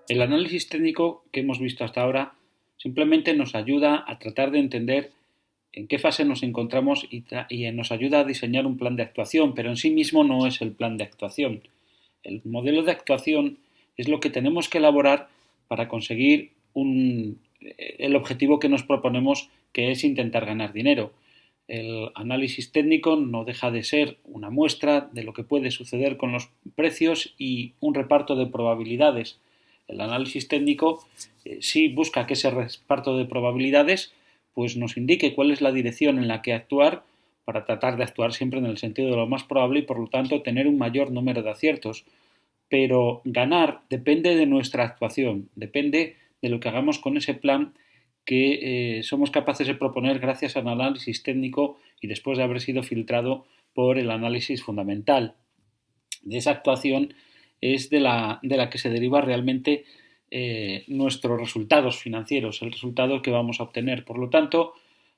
El análisis técnico que hemos visto hasta ahora simplemente nos ayuda a tratar de entender en qué fase nos encontramos y nos ayuda a diseñar un plan de actuación, pero en sí mismo no es el plan de actuación. El modelo de actuación es lo que tenemos que elaborar para conseguir el objetivo que nos proponemos, que es intentar ganar dinero. El análisis técnico no deja de ser una muestra de lo que puede suceder con los precios y un reparto de probabilidades. El análisis técnico sí busca que ese reparto de probabilidades pues nos indique cuál es la dirección en la que actuar para tratar de actuar siempre en el sentido de lo más probable y por lo tanto tener un mayor número de aciertos. Pero ganar depende de nuestra actuación, depende de lo que hagamos con ese plan que somos capaces de proponer gracias al análisis técnico y después de haber sido filtrado por el análisis fundamental. De esa actuación es de la que se deriva realmente nuestros resultados financieros, el resultado que vamos a obtener. Por lo tanto,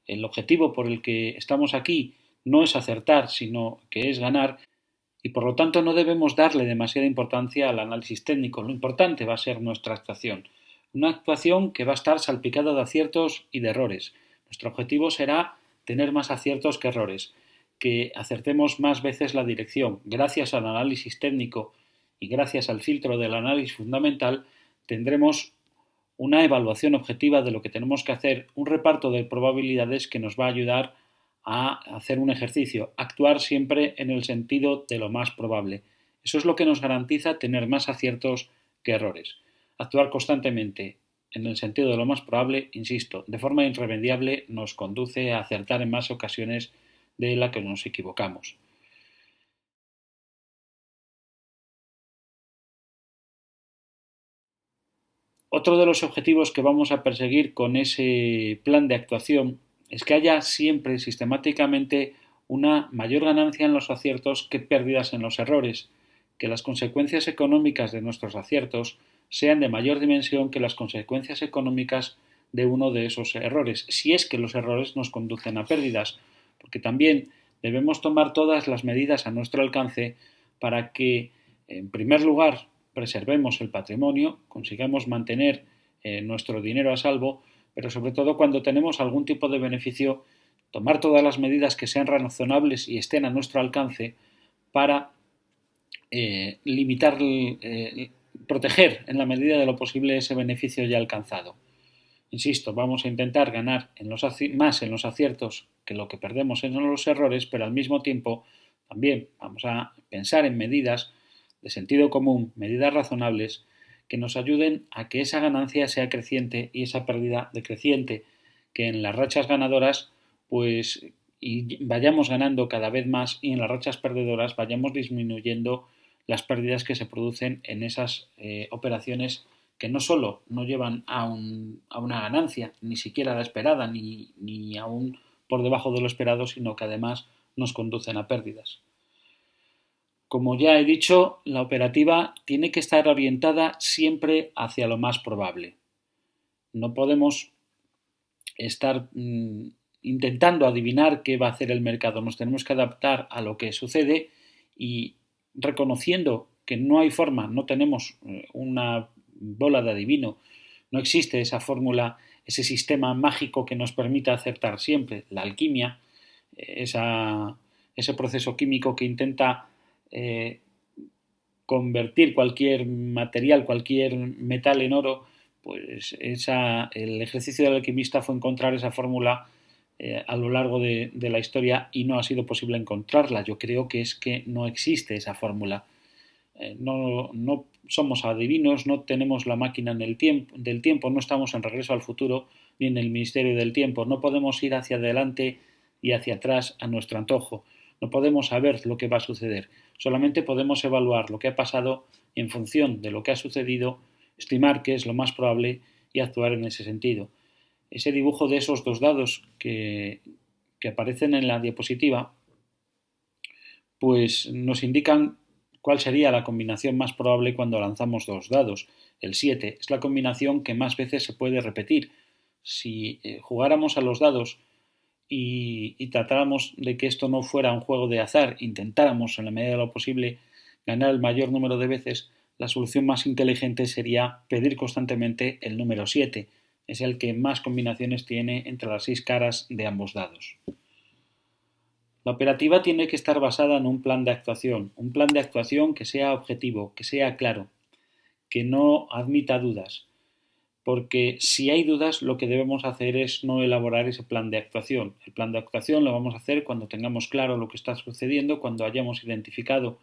el objetivo por el que estamos aquí no es acertar, sino que es ganar y por lo tanto no debemos darle demasiada importancia al análisis técnico. Lo importante va a ser nuestra actuación. Una actuación que va a estar salpicada de aciertos y de errores. Nuestro objetivo será tener más aciertos que errores, que acertemos más veces la dirección. Gracias al análisis técnico y gracias al filtro del análisis fundamental tendremos una evaluación objetiva de lo que tenemos que hacer, un reparto de probabilidades que nos va a ayudar a hacer un ejercicio, actuar siempre en el sentido de lo más probable. Eso es lo que nos garantiza tener más aciertos que errores. Actuar constantemente en el sentido de lo más probable, insisto, de forma irremediable nos conduce a acertar en más ocasiones de la que nos equivocamos. Otro de los objetivos que vamos a perseguir con ese plan de actuación es que haya siempre sistemáticamente una mayor ganancia en los aciertos que pérdidas en los errores, que las consecuencias económicas de nuestros aciertos sean de mayor dimensión que las consecuencias económicas de uno de esos errores, si es que los errores nos conducen a pérdidas, porque también debemos tomar todas las medidas a nuestro alcance para que, en primer lugar, preservemos el patrimonio, consigamos mantener nuestro dinero a salvo, pero sobre todo cuando tenemos algún tipo de beneficio, tomar todas las medidas que sean razonables y estén a nuestro alcance para limitar, proteger en la medida de lo posible ese beneficio ya alcanzado. Insisto, vamos a intentar ganar más en los aciertos que lo que perdemos en los errores, pero al mismo tiempo también vamos a pensar en medidas de sentido común, medidas razonables, que nos ayuden a que esa ganancia sea creciente y esa pérdida decreciente, que en las rachas ganadoras pues y vayamos ganando cada vez más y en las rachas perdedoras vayamos disminuyendo las pérdidas que se producen en esas operaciones que no solo no llevan a una ganancia, ni siquiera la esperada, ni aún por debajo de lo esperado, sino que además nos conducen a pérdidas. Como ya he dicho, la operativa tiene que estar orientada siempre hacia lo más probable. No podemos estar intentando adivinar qué va a hacer el mercado. Nos tenemos que adaptar a lo que sucede y reconociendo que no hay forma, no tenemos una bola de adivino, no existe esa fórmula, ese sistema mágico que nos permita acertar siempre. La alquimia, ese proceso químico que intenta convertir cualquier material, cualquier metal en oro, pues el ejercicio del alquimista fue encontrar esa fórmula a lo largo de la historia y no ha sido posible encontrarla. Yo creo que es que no existe esa fórmula. No somos adivinos, no tenemos la máquina del tiempo, no estamos en Regreso al Futuro ni en el Ministerio del Tiempo, no podemos ir hacia adelante y hacia atrás a nuestro antojo, no podemos saber lo que va a suceder, solamente podemos evaluar lo que ha pasado y en función de lo que ha sucedido, estimar qué es lo más probable y actuar en ese sentido. Ese dibujo de esos dos dados que aparecen en la diapositiva pues nos indican cuál sería la combinación más probable cuando lanzamos dos dados. El 7 es la combinación que más veces se puede repetir. Si jugáramos a los dados y tratáramos de que esto no fuera un juego de azar, intentáramos en la medida de lo posible ganar el mayor número de veces, la solución más inteligente sería pedir constantemente el número 7. Es el que más combinaciones tiene entre las 6 caras de ambos dados. La operativa tiene que estar basada en un plan de actuación que sea objetivo, que sea claro, que no admita dudas, porque si hay dudas lo que debemos hacer es no elaborar ese plan de actuación. El plan de actuación lo vamos a hacer cuando tengamos claro lo que está sucediendo, cuando hayamos identificado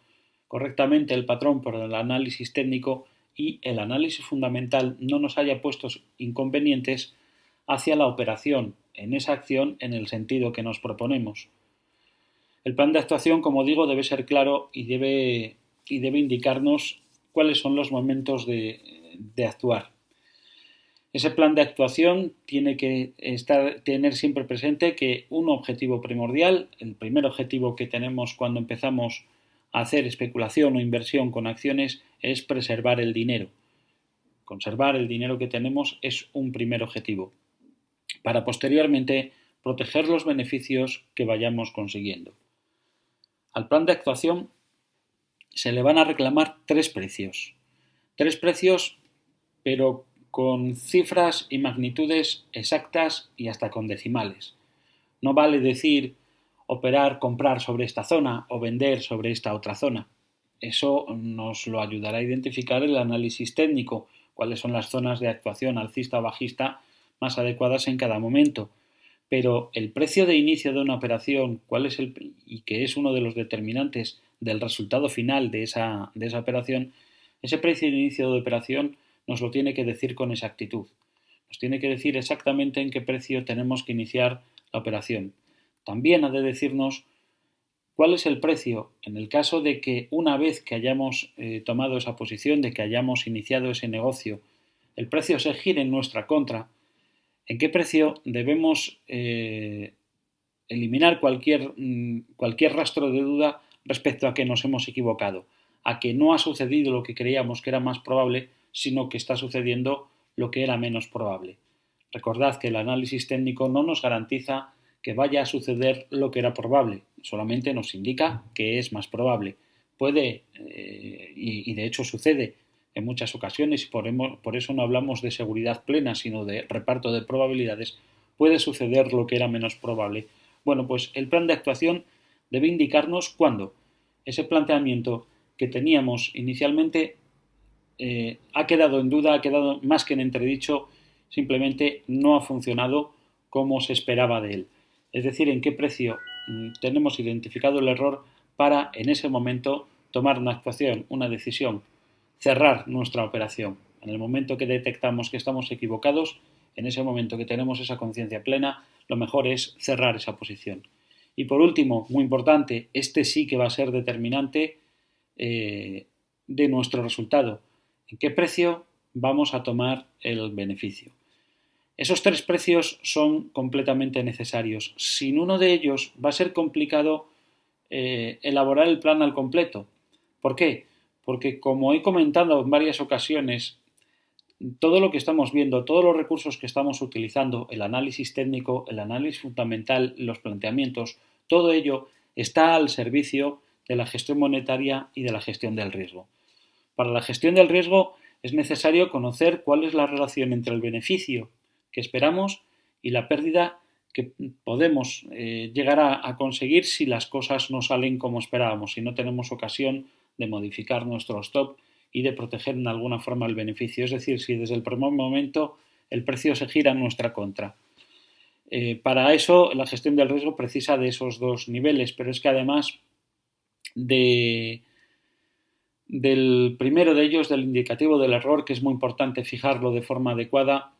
correctamente el patrón por el análisis técnico y el análisis fundamental no nos haya puesto inconvenientes hacia la operación en esa acción en el sentido que nos proponemos. El plan de actuación, como digo, debe ser claro y debe indicarnos cuáles son los momentos de actuar. Ese plan de actuación tiene que tener siempre presente que un objetivo primordial, el primer objetivo que tenemos cuando empezamos a hacer especulación o inversión con acciones, es preservar el dinero. Conservar el dinero que tenemos es un primer objetivo, para posteriormente proteger los beneficios que vayamos consiguiendo. Al plan de actuación se le van a reclamar 3 precios. 3 precios, pero con cifras y magnitudes exactas y hasta con decimales. No vale decir operar, comprar sobre esta zona o vender sobre esta otra zona. Eso nos lo ayudará a identificar el análisis técnico, cuáles son las zonas de actuación alcista o bajista más adecuadas en cada momento. Pero el precio de inicio de una operación, y que es uno de los determinantes del resultado final de esa operación, ese precio de inicio de operación nos lo tiene que decir con exactitud. Nos tiene que decir exactamente en qué precio tenemos que iniciar la operación. También ha de decirnos cuál es el precio en el caso de que una vez que hayamos tomado esa posición, de que hayamos iniciado ese negocio, el precio se gire en nuestra contra. ¿En qué precio debemos eliminar cualquier rastro de duda respecto a que nos hemos equivocado, a que no ha sucedido lo que creíamos que era más probable, sino que está sucediendo lo que era menos probable? Recordad que el análisis técnico no nos garantiza que vaya a suceder lo que era probable, solamente nos indica que es más probable. Puede, y de hecho sucede en muchas ocasiones, y por eso no hablamos de seguridad plena, sino de reparto de probabilidades, puede suceder lo que era menos probable. Bueno, pues el plan de actuación debe indicarnos cuándo ese planteamiento que teníamos inicialmente ha quedado en duda, ha quedado más que en entredicho, simplemente no ha funcionado como se esperaba de él. Es decir, en qué precio tenemos identificado el error para en ese momento tomar una actuación, una decisión, cerrar nuestra operación. En el momento que detectamos que estamos equivocados, en ese momento que tenemos esa conciencia plena, lo mejor es cerrar esa posición. Y por último, muy importante, este sí que va a ser determinante de nuestro resultado. ¿En qué precio vamos a tomar el beneficio? Esos 3 precios son completamente necesarios. Sin uno de ellos va a ser complicado elaborar el plan al completo. ¿Por qué? Porque, como he comentado en varias ocasiones, todo lo que estamos viendo, todos los recursos que estamos utilizando, el análisis técnico, el análisis fundamental, los planteamientos, todo ello está al servicio de la gestión monetaria y de la gestión del riesgo. Para la gestión del riesgo es necesario conocer cuál es la relación entre el beneficio que esperamos y la pérdida que podemos llegar a conseguir si las cosas no salen como esperábamos, si no tenemos ocasión de modificar nuestro stop y de proteger en alguna forma el beneficio. Es decir, si desde el primer momento el precio se gira en nuestra contra. Para eso la gestión del riesgo precisa de esos 2 niveles, pero es que además del primero de ellos, del indicativo del error, que es muy importante fijarlo de forma adecuada,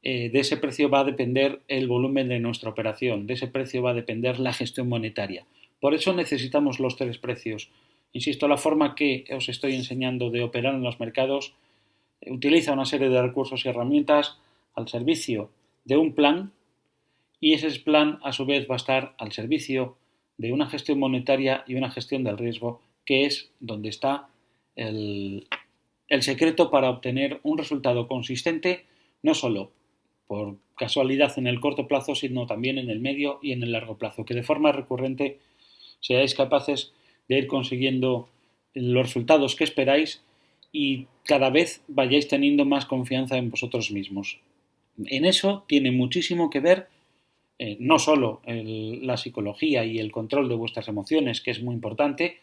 de ese precio va a depender el volumen de nuestra operación, de ese precio va a depender la gestión monetaria. Por eso necesitamos los 3 precios. Insisto, la forma que os estoy enseñando de operar en los mercados utiliza una serie de recursos y herramientas al servicio de un plan, y ese plan a su vez va a estar al servicio de una gestión monetaria y una gestión del riesgo, que es donde está el secreto para obtener un resultado consistente, no solo por casualidad en el corto plazo, sino también en el medio y en el largo plazo, que de forma recurrente seáis capaces de ir consiguiendo los resultados que esperáis y cada vez vayáis teniendo más confianza en vosotros mismos. En eso tiene muchísimo que ver no solo la psicología y el control de vuestras emociones, que es muy importante,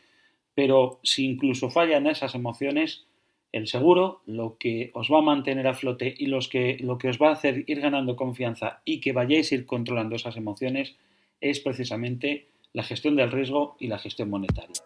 pero si incluso fallan esas emociones, el seguro, lo que os va a mantener a flote y lo que os va a hacer ir ganando confianza y que vayáis a ir controlando esas emociones es precisamente la gestión del riesgo y la gestión monetaria.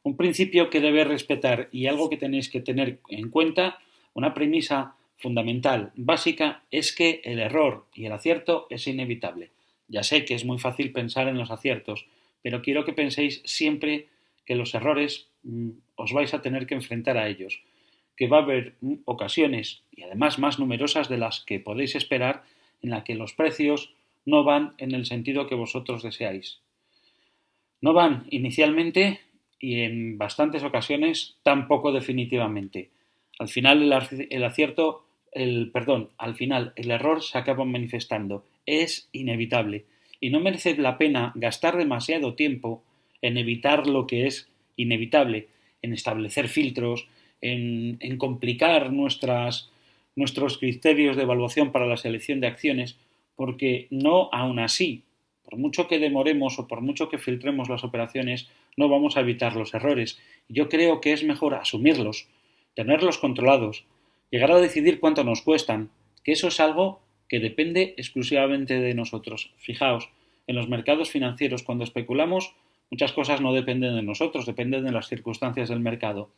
Un principio que debéis respetar y algo que tenéis que tener en cuenta, una premisa fundamental, básica, es que el error y el acierto es inevitable. Ya sé que es muy fácil pensar en los aciertos, pero quiero que penséis siempre que los errores os vais a tener que enfrentar a ellos, que va a haber ocasiones, y además más numerosas de las que podéis esperar, en las que los precios no van en el sentido que vosotros deseáis. No van inicialmente y en bastantes ocasiones tampoco definitivamente. Al final el acierto, al final el error se acaba manifestando. Es inevitable. Y no merece la pena gastar demasiado tiempo en evitar lo que es inevitable, en establecer filtros, en complicar nuestros criterios de evaluación para la selección de acciones, porque no aún así, por mucho que demoremos o por mucho que filtremos las operaciones, no vamos a evitar los errores. Yo creo que es mejor asumirlos, tenerlos controlados, llegar a decidir cuánto nos cuestan, que eso es algo que depende exclusivamente de nosotros. Fijaos, en los mercados financieros, cuando especulamos, muchas cosas no dependen de nosotros, dependen de las circunstancias del mercado.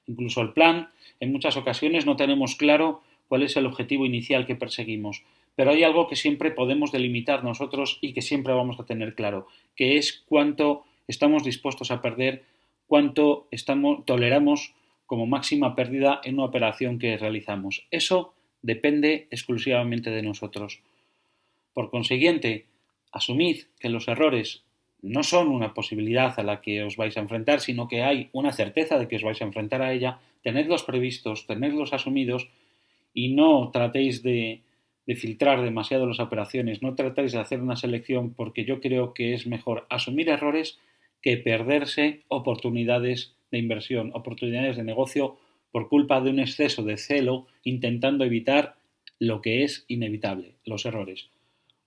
Incluso el plan, en muchas ocasiones no tenemos claro cuál es el objetivo inicial que perseguimos. Pero hay algo que siempre podemos delimitar nosotros y que siempre vamos a tener claro, que es cuánto estamos dispuestos a perder, cuánto toleramos como máxima pérdida en una operación que realizamos. Eso depende exclusivamente de nosotros. Por consiguiente, asumid que los errores no son una posibilidad a la que os vais a enfrentar, sino que hay una certeza de que os vais a enfrentar a ella, tenedlos previstos, tenedlos asumidos y no tratéis de filtrar demasiado las operaciones, no tratéis de hacer una selección porque yo creo que es mejor asumir errores que perderse oportunidades de inversión, oportunidades de negocio por culpa de un exceso de celo intentando evitar lo que es inevitable, los errores.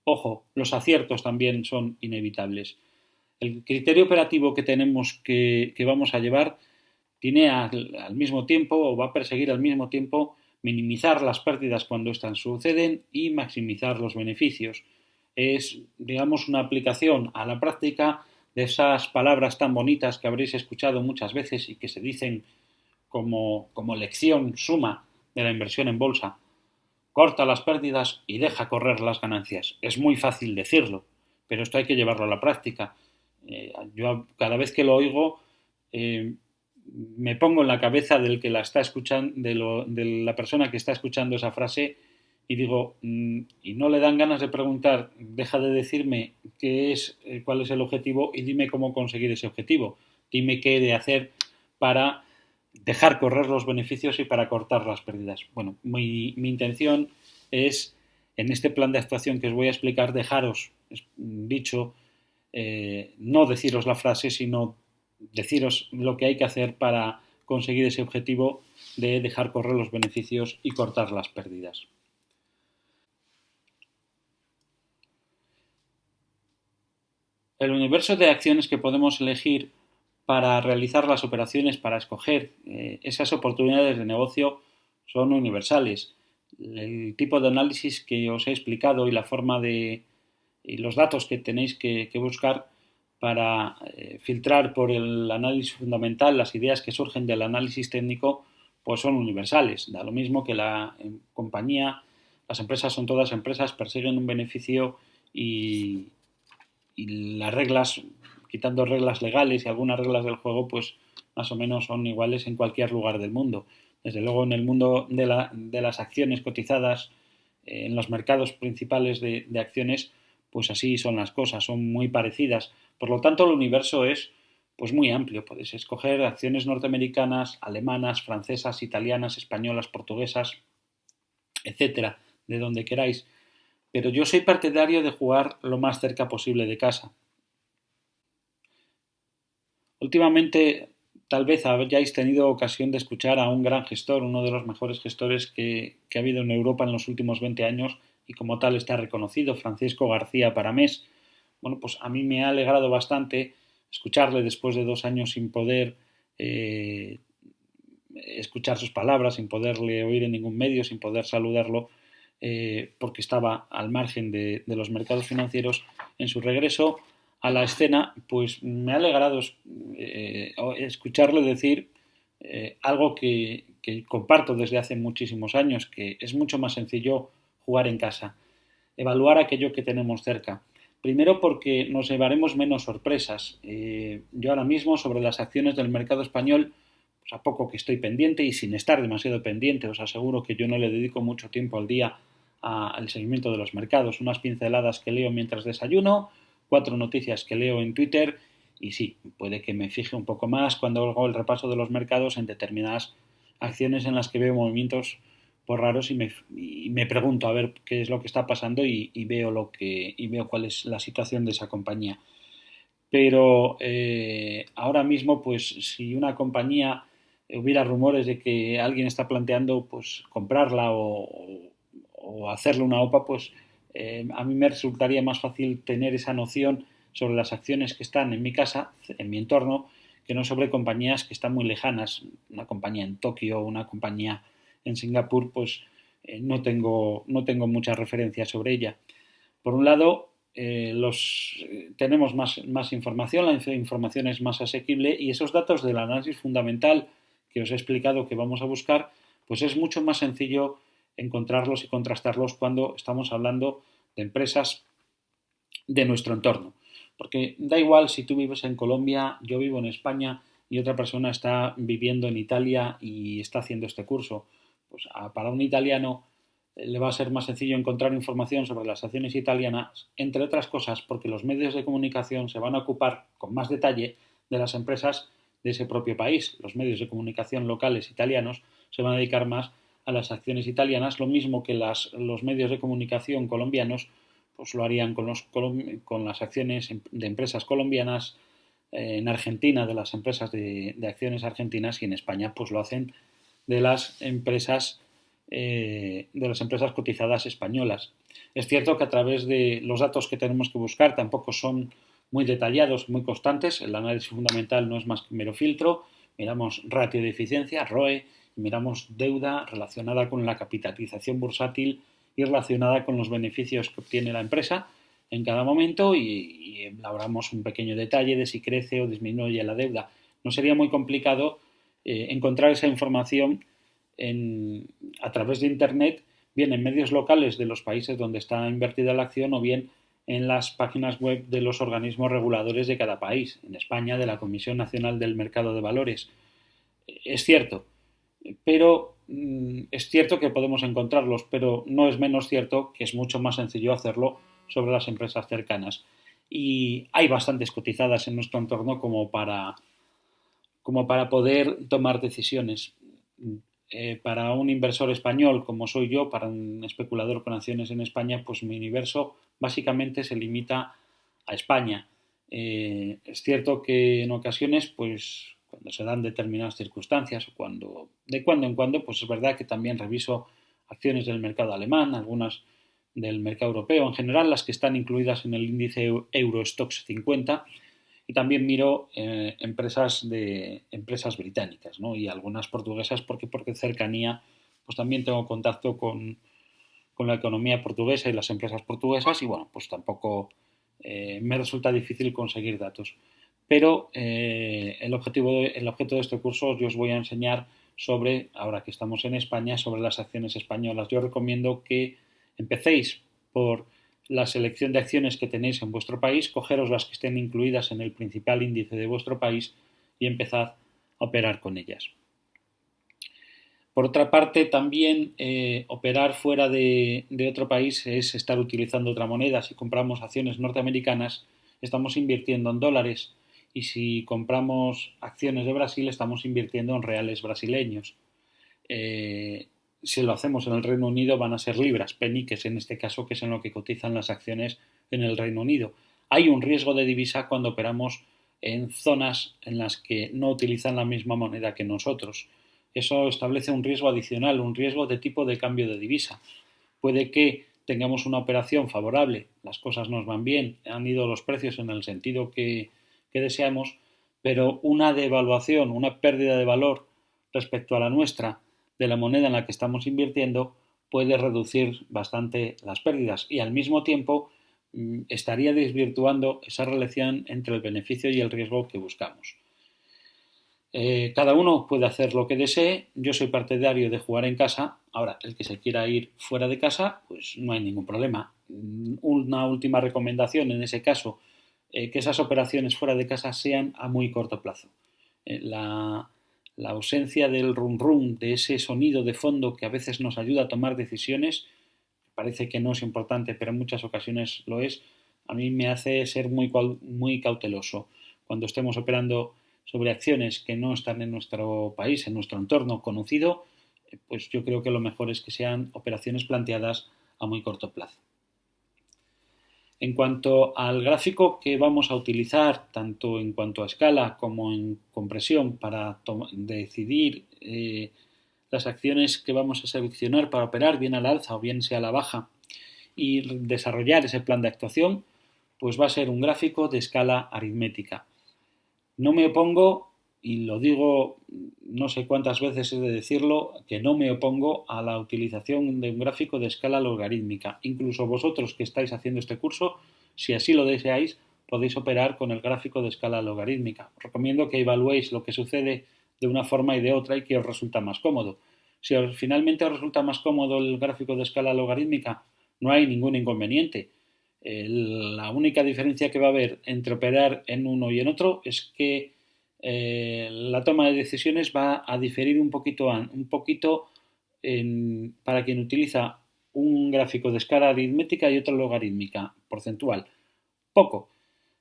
Ojo, los aciertos también son inevitables. El criterio operativo que tenemos que vamos a llevar tiene al mismo tiempo o va a perseguir al mismo tiempo minimizar las pérdidas cuando estas suceden y maximizar los beneficios. Es, digamos, una aplicación a la práctica de esas palabras tan bonitas que habréis escuchado muchas veces y que se dicen como lección suma de la inversión en bolsa. Corta las pérdidas y deja correr las ganancias. Es muy fácil decirlo, pero esto hay que llevarlo a la práctica. Yo cada vez que lo oigo me pongo en la cabeza del que la está escuchando, de la persona que está escuchando esa frase y digo, y no le dan ganas de preguntar, deja de decirme qué es, cuál es el objetivo y dime cómo conseguir ese objetivo. Dime qué he de hacer para dejar correr los beneficios y para cortar las pérdidas. Bueno, mi intención es, en este plan de actuación que os voy a explicar, dejaros dicho, no deciros la frase, sino deciros lo que hay que hacer para conseguir ese objetivo de dejar correr los beneficios y cortar las pérdidas. El universo de acciones que podemos elegir para realizar las operaciones, para escoger esas oportunidades de negocio, son universales. El tipo de análisis que os he explicado y la forma y los datos que tenéis que buscar para filtrar por el análisis fundamental las ideas que surgen del análisis técnico, pues son universales. Da lo mismo que la compañía, las empresas son todas empresas, persiguen un beneficio y, y las reglas, quitando reglas legales y algunas reglas del juego, pues más o menos son iguales en cualquier lugar del mundo. Desde luego en el mundo de las acciones cotizadas, en los mercados principales de acciones, pues así son las cosas, son muy parecidas. Por lo tanto, el universo es pues muy amplio. Puedes escoger acciones norteamericanas, alemanas, francesas, italianas, españolas, portuguesas, etcétera, de donde queráis. Pero yo soy partidario de jugar lo más cerca posible de casa. Últimamente, tal vez hayáis tenido ocasión de escuchar a un gran gestor, uno de los mejores gestores que ha habido en Europa en los últimos 20 años y como tal está reconocido, Francisco García Paramés. Bueno, pues a mí me ha alegrado bastante escucharle después de 2 años sin poder eh, escuchar sus palabras, sin poderle oír en ningún medio, sin poder saludarlo, porque estaba al margen de los mercados financieros. En su regreso a la escena, pues me ha alegrado escucharle decir algo que comparto desde hace muchísimos años, que es mucho más sencillo jugar en casa, evaluar aquello que tenemos cerca. Primero porque nos llevaremos menos sorpresas. Yo ahora mismo sobre las acciones del mercado español, pues a poco que estoy pendiente y sin estar demasiado pendiente, os aseguro que yo no le dedico mucho tiempo al día al seguimiento de los mercados. Unas pinceladas que leo mientras desayuno, 4 noticias que leo en Twitter y sí, puede que me fije un poco más cuando hago el repaso de los mercados en determinadas acciones en las que veo movimientos por raros y me pregunto a ver qué es lo que está pasando y veo cuál es la situación de esa compañía. Pero ahora mismo, pues si una compañía hubiera rumores de que alguien está planteando pues comprarla o hacerle una OPA, pues a mí me resultaría más fácil tener esa noción sobre las acciones que están en mi casa, en mi entorno, que no sobre compañías que están muy lejanas. Una compañía en Tokio, una compañía en Singapur, pues no tengo mucha referencia sobre ella. Por un lado, tenemos más información, la información es más asequible y esos datos del análisis fundamental que os he explicado que vamos a buscar, pues es mucho más sencillo encontrarlos y contrastarlos cuando estamos hablando de empresas de nuestro entorno. Porque da igual si tú vives en Colombia, yo vivo en España y otra persona está viviendo en Italia y está haciendo este curso. Pues para un italiano le va a ser más sencillo encontrar información sobre las acciones italianas, entre otras cosas porque los medios de comunicación se van a ocupar con más detalle de las empresas de ese propio país. Los medios de comunicación locales italianos se van a dedicar más a las acciones italianas, lo mismo que los medios de comunicación colombianos pues lo harían con las acciones de empresas colombianas, en Argentina de las empresas de acciones argentinas y en España pues lo hacen de de las empresas cotizadas españolas. Es cierto que a través de los datos que tenemos que buscar tampoco son muy detallados, muy constantes. El análisis fundamental no es más que un mero filtro. Miramos ratio de eficiencia, ROE, y miramos deuda relacionada con la capitalización bursátil y relacionada con los beneficios que obtiene la empresa en cada momento y elaboramos un pequeño detalle de si crece o disminuye la deuda. No sería muy complicado encontrar esa información a través de Internet, bien en medios locales de los países donde está invertida la acción o bien en las páginas web de los organismos reguladores de cada país. En España, de la Comisión Nacional del Mercado de Valores. Es cierto, pero es cierto que podemos encontrarlos, pero no es menos cierto que es mucho más sencillo hacerlo sobre las empresas cercanas. Y hay bastantes cotizadas en nuestro entorno como para poder tomar decisiones. Para un inversor español como soy yo, para un especulador con acciones en España, pues mi universo básicamente se limita a España. Es cierto que en ocasiones, pues cuando se dan determinadas circunstancias o de cuando en cuando, pues es verdad que también reviso acciones del mercado alemán, algunas del mercado europeo, en general las que están incluidas en el índice Eurostoxx 50 y también miro empresas británicas, ¿no? Y algunas portuguesas porque cercanía pues también tengo contacto con la economía portuguesa y las empresas portuguesas y bueno, pues tampoco me resulta difícil conseguir datos. Pero el objeto de este curso yo os voy a enseñar sobre, ahora que estamos en España, sobre las acciones españolas. Yo recomiendo que empecéis por la selección de acciones que tenéis en vuestro país, cogeros las que estén incluidas en el principal índice de vuestro país y empezad a operar con ellas. Por otra parte, también operar fuera de otro país es estar utilizando otra moneda. Si compramos acciones norteamericanas, estamos invirtiendo en dólares, y si compramos acciones de Brasil, estamos invirtiendo en reales brasileños. Si lo hacemos en el Reino Unido, van a ser libras, peniques en este caso, que es en lo que cotizan las acciones en el Reino Unido. Hay un riesgo de divisa cuando operamos en zonas en las que no utilizan la misma moneda que nosotros. Eso establece un riesgo adicional, un riesgo de tipo de cambio de divisa. Puede que tengamos una operación favorable, las cosas nos van bien, han ido los precios en el sentido que deseamos, pero una devaluación, una pérdida de valor respecto a la nuestra de la moneda en la que estamos invirtiendo puede reducir bastante las pérdidas, y al mismo tiempo estaría desvirtuando esa relación entre el beneficio y el riesgo que buscamos. Cada uno puede hacer lo que desee. Yo soy partidario de jugar en casa. Ahora, el que se quiera ir fuera de casa, pues no hay ningún problema. Una última recomendación en ese caso, que esas operaciones fuera de casa sean a muy corto plazo. La ausencia del rum rum, de ese sonido de fondo que a veces nos ayuda a tomar decisiones, parece que no es importante, pero en muchas ocasiones lo es, a mí me hace ser muy cauteloso. Cuando estemos operando sobre acciones que no están en nuestro país, en nuestro entorno conocido, pues yo creo que lo mejor es que sean operaciones planteadas a muy corto plazo. En cuanto al gráfico que vamos a utilizar, tanto en cuanto a escala como en compresión, para decidir las acciones que vamos a seleccionar para operar, bien a la alza o bien sea a la baja, y desarrollar ese plan de actuación, pues va a ser un gráfico de escala aritmética. No me opongo, y lo digo no sé cuántas veces he de decirlo, que no me opongo a la utilización de un gráfico de escala logarítmica. Incluso vosotros que estáis haciendo este curso, si así lo deseáis, podéis operar con el gráfico de escala logarítmica. Os recomiendo que evaluéis lo que sucede de una forma y de otra y que os resulta más cómodo. Si finalmente os resulta más cómodo el gráfico de escala logarítmica, no hay ningún inconveniente. La única diferencia que va a haber entre operar en uno y en otro es que la toma de decisiones va a diferir un poquito para quien utiliza un gráfico de escala aritmética y otro logarítmica, porcentual. Poco.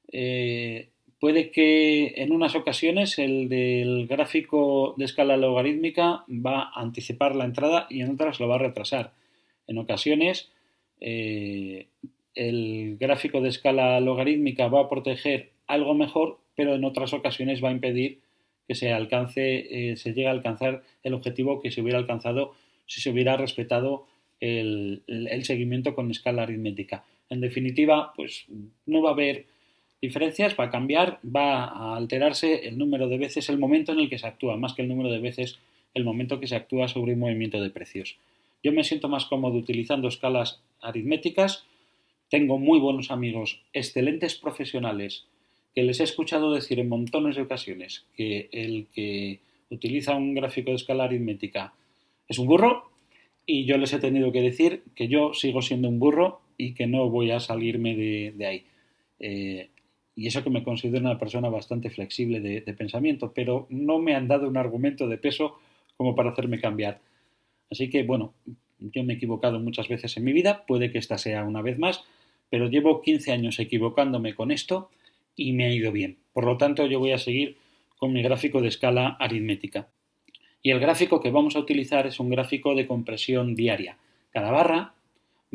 Puede que en unas ocasiones el del gráfico de escala logarítmica va a anticipar la entrada y en otras lo va a retrasar. En ocasiones el gráfico de escala logarítmica va a proteger algo mejor, pero en otras ocasiones va a impedir que se llegue a alcanzar el objetivo que se hubiera alcanzado si se hubiera respetado el seguimiento con escala aritmética. En definitiva, pues no va a haber diferencias, va a cambiar, va a alterarse el número de veces, el momento en el que se actúa, más que el número de veces, el momento que se actúa sobre un movimiento de precios. Yo me siento más cómodo utilizando escalas aritméticas. Tengo muy buenos amigos, excelentes profesionales, que les he escuchado decir en montones de ocasiones que el que utiliza un gráfico de escala aritmética es un burro, y yo les he tenido que decir que yo sigo siendo un burro y que no voy a salirme de ahí. Y eso que me considero una persona bastante flexible de pensamiento, pero no me han dado un argumento de peso como para hacerme cambiar. Así que, bueno, yo me he equivocado muchas veces en mi vida, puede que esta sea una vez más, pero llevo 15 años equivocándome con esto y me ha ido bien. Por lo tanto, yo voy a seguir con mi gráfico de escala aritmética. Y el gráfico que vamos a utilizar es un gráfico de compresión diaria. Cada barra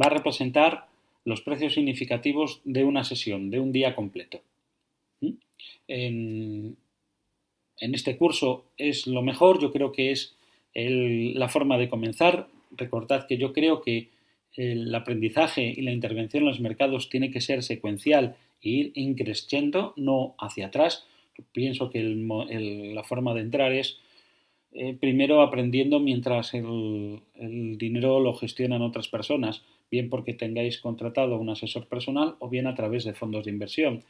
va a representar los precios significativos de una sesión, de un día completo. En, en este curso es lo mejor, yo creo que es la forma de comenzar. Recordad que yo creo que el aprendizaje y la intervención en los mercados tiene que ser secuencial e ir increciendo, no hacia atrás. Pienso que la forma de entrar es primero aprendiendo mientras el dinero lo gestionan otras personas, bien porque tengáis contratado a un asesor personal o bien a través de fondos de inversión.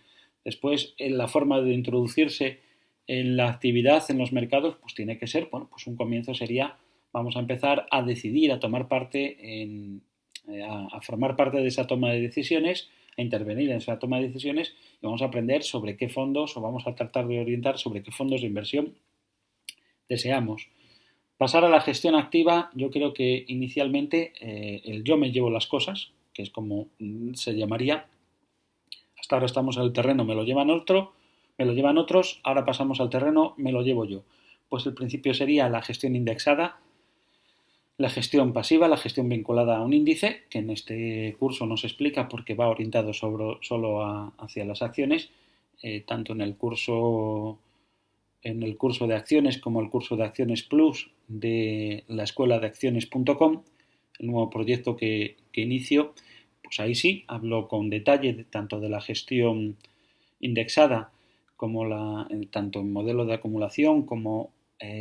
Después, la forma de introducirse en la actividad en los mercados, pues tiene que ser, bueno, pues un comienzo sería, vamos a empezar a decidir, a tomar parte a formar parte de esa toma de decisiones, a intervenir en esa toma de decisiones y vamos a aprender sobre qué fondos o vamos a tratar de orientar sobre qué fondos de inversión deseamos. Pasar a la gestión activa, yo creo que inicialmente el yo me llevo las cosas, que es como se llamaría. Hasta ahora estamos en el terreno, me lo llevan otros, ahora pasamos al terreno, me lo llevo yo. Pues el principio sería la gestión indexada, la gestión pasiva, la gestión vinculada a un índice, que en este curso no se explica porque va orientado solo hacia las acciones, tanto en el curso de acciones como el curso de acciones plus de la escuela de acciones.com, el nuevo proyecto que inicio, pues ahí sí hablo con detalle tanto de la gestión indexada como tanto en modelo de acumulación como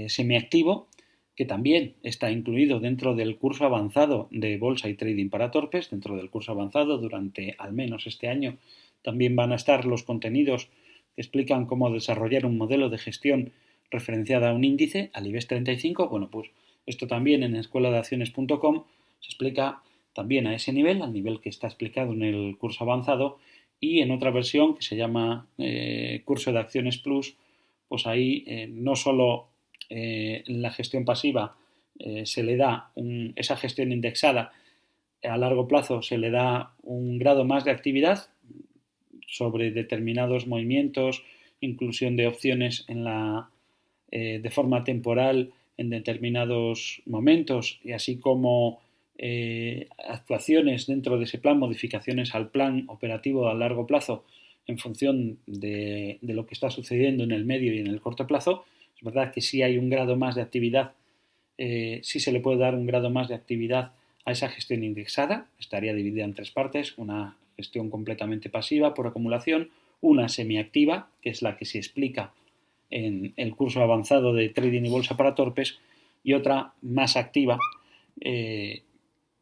semiactivo, que también está incluido dentro del curso avanzado de Bolsa y Trading para Torpes. Dentro del curso avanzado, durante al menos este año, también van a estar los contenidos que explican cómo desarrollar un modelo de gestión referenciada a un índice, al IBEX 35. Bueno, pues esto también en escueladeacciones.com se explica también a ese nivel, al nivel que está explicado en el curso avanzado, y en otra versión que se llama curso de acciones plus, pues ahí no solo la gestión pasiva se le da esa gestión indexada a largo plazo, se le da un grado más de actividad sobre determinados movimientos, inclusión de opciones de forma temporal en determinados momentos y así como actuaciones dentro de ese plan, modificaciones al plan operativo a largo plazo en función de lo que está sucediendo en el medio y en el corto plazo. Es verdad que sí hay un grado más de actividad, sí se le puede dar un grado más de actividad a esa gestión indexada. Estaría dividida en tres partes: una gestión completamente pasiva por acumulación, una semiactiva, que es la que se explica en el curso avanzado de Trading y Bolsa para Torpes, y otra más activa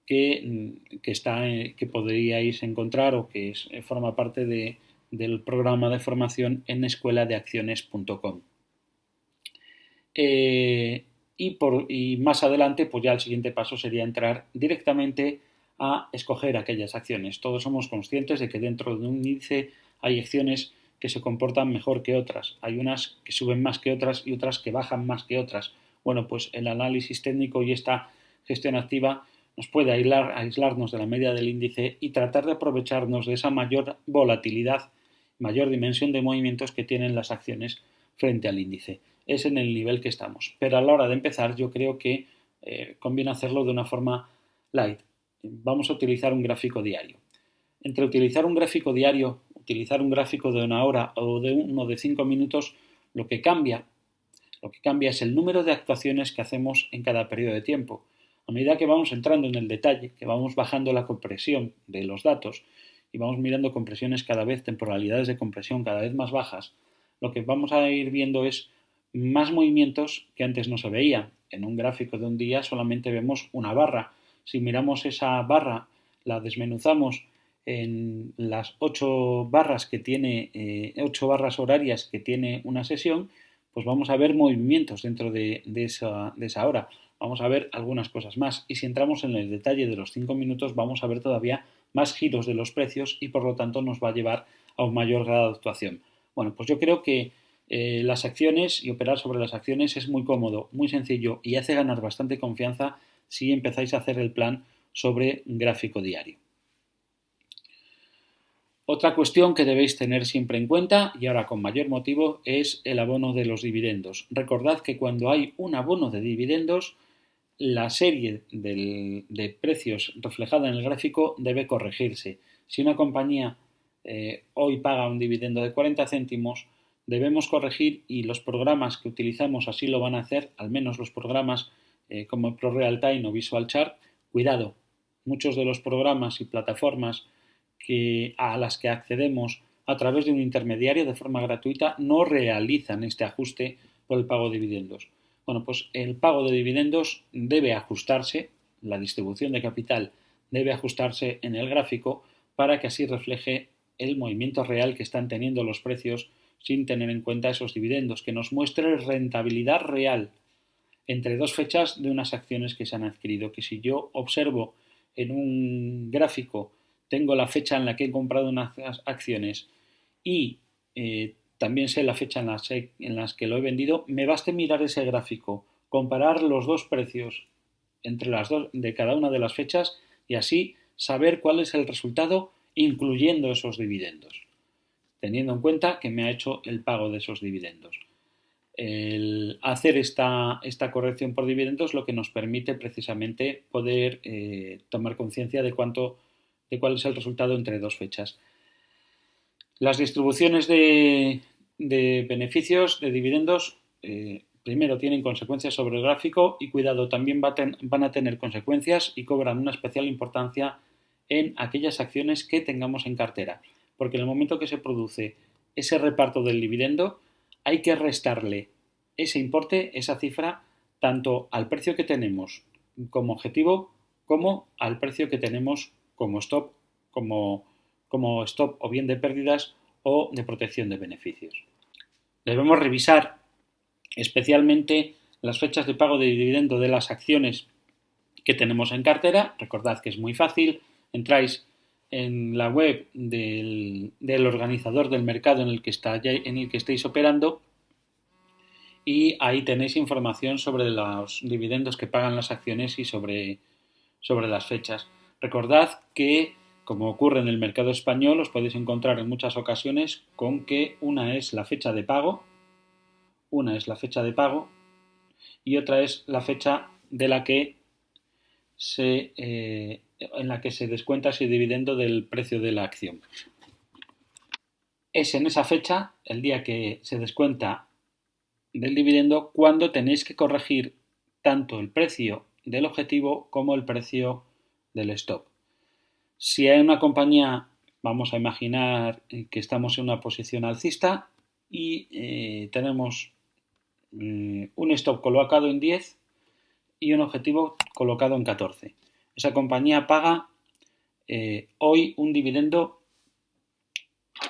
que podríais encontrar o que forma parte del programa de formación en escueladeacciones.com. Y más adelante, pues ya el siguiente paso sería entrar directamente a escoger aquellas acciones. Todos somos conscientes de que dentro de un índice hay acciones que se comportan mejor que otras. Hay unas que suben más que otras y otras que bajan más que otras. Bueno, pues el análisis técnico y esta gestión activa nos puede aislarnos de la media del índice y tratar de aprovecharnos de esa mayor volatilidad, mayor dimensión de movimientos que tienen las acciones frente al índice. Es en el nivel que estamos. Pero a la hora de empezar yo creo que conviene hacerlo de una forma light. Vamos a utilizar un gráfico diario. Entre utilizar un gráfico diario, utilizar un gráfico de una hora o de uno de 5 minutos, lo que cambia es el número de actuaciones que hacemos en cada periodo de tiempo. A medida que vamos entrando en el detalle, que vamos bajando la compresión de los datos y vamos mirando compresiones cada vez, temporalidades de compresión cada vez más bajas, lo que vamos a ir viendo es más movimientos que antes no se veían. En un gráfico de un día solamente vemos una barra. Si miramos esa barra, la desmenuzamos en las 8 barras que tiene, 8 barras horarias que tiene una sesión, pues vamos a ver movimientos dentro de esa hora. Vamos a ver algunas cosas más. Y si entramos en el detalle de los 5 minutos, vamos a ver todavía más giros de los precios y por lo tanto nos va a llevar a un mayor grado de actuación. Bueno, pues yo creo que las acciones y operar sobre las acciones es muy cómodo, muy sencillo y hace ganar bastante confianza si empezáis a hacer el plan sobre un gráfico diario. Otra cuestión que debéis tener siempre en cuenta, y ahora con mayor motivo, es el abono de los dividendos. Recordad que cuando hay un abono de dividendos, la serie de precios reflejada en el gráfico debe corregirse. Si una compañía hoy paga un dividendo de 40 céntimos, debemos corregir, y los programas que utilizamos así lo van a hacer, al menos los programas como ProRealTime o Visual Chart. Cuidado, muchos de los programas y plataformas a las que accedemos a través de un intermediario de forma gratuita no realizan este ajuste por el pago de dividendos. Bueno, pues el pago de dividendos debe ajustarse, la distribución de capital debe ajustarse en el gráfico para que así refleje el movimiento real que están teniendo los precios sin tener en cuenta esos dividendos, que nos muestre rentabilidad real entre dos fechas de unas acciones que se han adquirido, que si yo observo en un gráfico tengo la fecha en la que he comprado unas acciones y también sé la fecha en las que lo he vendido, me baste mirar ese gráfico, comparar los dos precios entre las dos de cada una de las fechas y así saber cuál es el resultado incluyendo esos dividendos, teniendo en cuenta que me ha hecho el pago de esos dividendos. El hacer esta corrección por dividendos lo que nos permite precisamente poder tomar conciencia de cuál es el resultado entre dos fechas. Las distribuciones de beneficios, de dividendos, primero tienen consecuencias sobre el gráfico y cuidado, también van a tener consecuencias y cobran una especial importancia en aquellas acciones que tengamos en cartera, porque en el momento que se produce ese reparto del dividendo hay que restarle ese importe, esa cifra, tanto al precio que tenemos como objetivo como al precio que tenemos como stop, como stop o bien de pérdidas o de protección de beneficios. Debemos revisar especialmente las fechas de pago de dividendo de las acciones que tenemos en cartera. Recordad que es muy fácil, entráis en la web del organizador del mercado en el que estéis operando y ahí tenéis información sobre los dividendos que pagan las acciones y sobre las fechas. Recordad que, como ocurre en el mercado español, os podéis encontrar en muchas ocasiones con que una es la fecha de pago y otra es la fecha en la que se descuenta ese dividendo del precio de la acción. Es en esa fecha, el día que se descuenta del dividendo, cuando tenéis que corregir tanto el precio del objetivo como el precio del stop. Si hay una compañía, vamos a imaginar que estamos en una posición alcista y tenemos un stop colocado en 10 y un objetivo colocado en 14. Esa compañía paga hoy un dividendo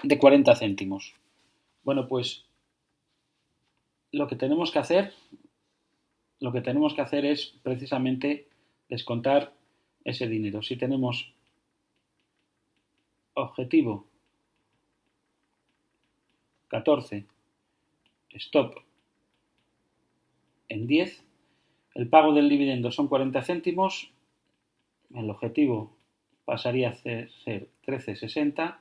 de 40 céntimos. Bueno, pues lo que tenemos que hacer es precisamente descontar ese dinero. Si tenemos objetivo 14, stop en 10, el pago del dividendo son 40 céntimos, el objetivo pasaría a ser 13,60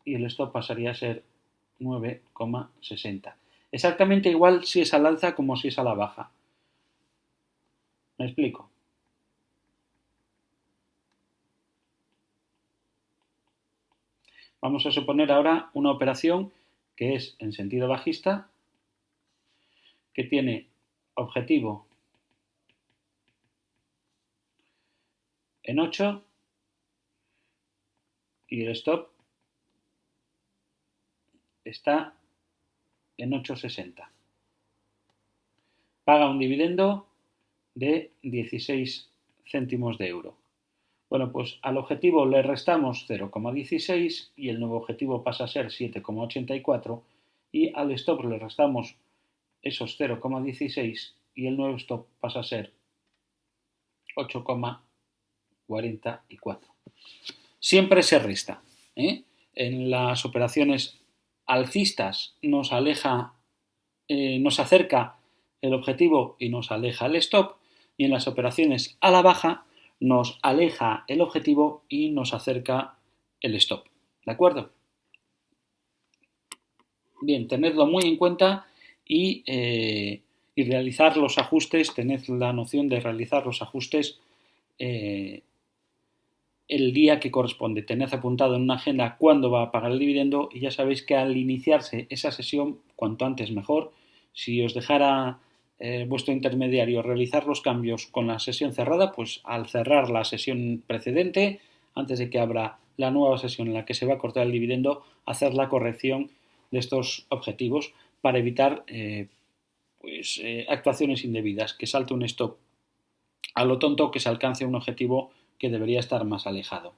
y el stop pasaría a ser 9,60. Exactamente igual si es al alza como si es a la baja. ¿Me explico? Vamos a suponer ahora una operación que es en sentido bajista, que tiene objetivo en 8 y el stop está en 8,60. Paga un dividendo de 16 céntimos de euro. Bueno, pues al objetivo le restamos 0,16 y el nuevo objetivo pasa a ser 7,84 y al stop le restamos esos 0,16 y el nuevo stop pasa a ser 8,44. Siempre se resta. En las operaciones alcistas nos acerca el objetivo y nos aleja el stop, y en las operaciones a la baja nos aleja el objetivo y nos acerca el stop. ¿De acuerdo? Bien, tenedlo muy en cuenta y realizar los ajustes, tened la noción de realizar los ajustes el día que corresponde. Tened apuntado en una agenda cuándo va a pagar el dividendo y ya sabéis que al iniciarse esa sesión, cuanto antes mejor. Si os dejara vuestro intermediario realizar los cambios con la sesión cerrada, pues al cerrar la sesión precedente, antes de que abra la nueva sesión en la que se va a cortar el dividendo, hacer la corrección de estos objetivos para evitar actuaciones indebidas, que salte un stop a lo tonto, que se alcance un objetivo que debería estar más alejado.